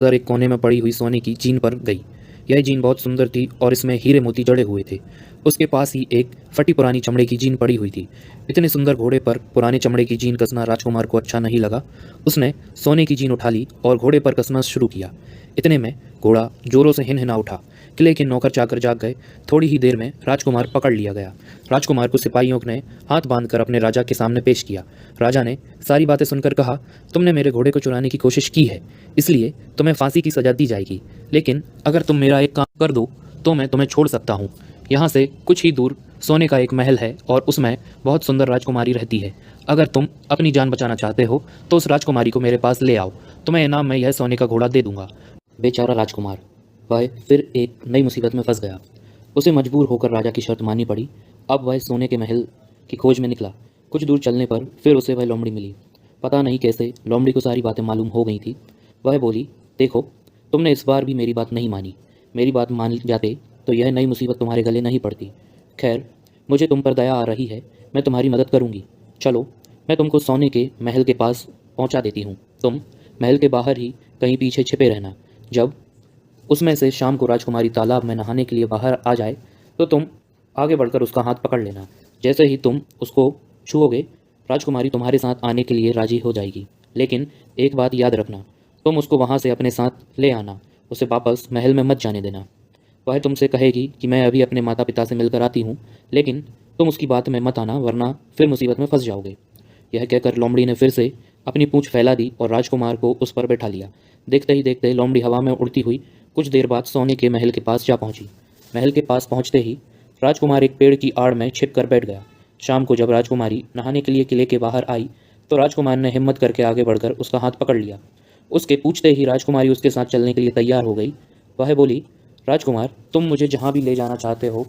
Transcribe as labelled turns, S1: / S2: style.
S1: उधर एक कोने में पड़ी हुई सोने की जीन पर गई। यह जीन बहुत सुंदर थी और इसमें हीरे मोती जड़े हुए थे। उसके पास ही एक फटी पुरानी चमड़े की जीन पड़ी हुई थी। इतने सुंदर घोड़े पर पुराने चमड़े की जीन कसना राजकुमार को अच्छा नहीं लगा। उसने सोने की जीन उठा ली और घोड़े पर कसना शुरू किया। इतने में घोड़ा जोरों से हिनहिना उठा। किले के नौकर चाकर जाग गए। थोड़ी ही देर में राजकुमार पकड़ लिया गया। राजकुमार को सिपाहियों ने हाथ बांधकर अपने राजा के सामने पेश किया। राजा ने सारी बातें सुनकर कहा, तुमने मेरे घोड़े को चुराने की कोशिश की है, इसलिए तुम्हें फांसी की सजा दी जाएगी। लेकिन अगर तुम मेरा एक काम कर दो तो मैं तुम्हें छोड़ सकता हूँ। यहाँ से कुछ ही दूर सोने का एक महल है और उसमें बहुत सुंदर राजकुमारी रहती है। अगर तुम अपनी जान बचाना चाहते हो तो उस राजकुमारी को मेरे पास ले आओ। तुम्हें इनाम में यह सोने का घोड़ा दे दूंगा। बेचारा राजकुमार, वह फिर एक नई मुसीबत में फंस गया। उसे मजबूर होकर राजा की शर्त माननी पड़ी। अब वह सोने के महल की खोज में निकला। कुछ दूर चलने पर फिर उसे वह लोमड़ी मिली। पता नहीं कैसे लोमड़ी को सारी बातें मालूम हो गई थी। वह बोली, देखो, तुमने इस बार भी मेरी बात नहीं मानी। मेरी बात मान जाते तो यह नई मुसीबत तुम्हारे गले नहीं पड़ती। खैर, मुझे तुम पर दया आ रही है, मैं तुम्हारी मदद करूंगी। चलो, मैं तुमको सोने के महल के पास पहुंचा देती हूँ। तुम महल के बाहर ही कहीं पीछे छिपे रहना। जब उसमें से शाम को राजकुमारी तालाब में नहाने के लिए बाहर आ जाए तो तुम आगे बढ़कर उसका हाथ पकड़ लेना। जैसे ही तुम उसको छुओगे, राजकुमारी तुम्हारे साथ आने के लिए राजी हो जाएगी। लेकिन एक बात याद रखना, तुम उसको वहाँ से अपने साथ ले आना। उसे वापस महल में मत जाने देना। वह तुमसे कहेगी कि मैं अभी अपने माता पिता से मिलकर आती हूँ, लेकिन तुम उसकी बात में मत आना, वरना फिर मुसीबत में फंस जाओगे। यह कहकर लोमड़ी ने फिर से अपनी पूंछ फैला दी और राजकुमार को उस पर बैठा लिया। देखते ही देखते लोमड़ी हवा में उड़ती हुई कुछ देर बाद सोने के महल के पास जा पहुंची। महल के पास पहुंचते ही राजकुमार एक पेड़ की आड़ में छिप कर बैठ गया। शाम को जब राजकुमारी नहाने के लिए किले के बाहर आई तो राजकुमार ने हिम्मत करके आगे बढ़कर उसका हाथ पकड़ लिया। उसके पूछते ही राजकुमारी उसके साथ चलने के लिए तैयार हो गई। वह बोली, राजकुमार, तुम मुझे जहाँ भी ले जाना चाहते हो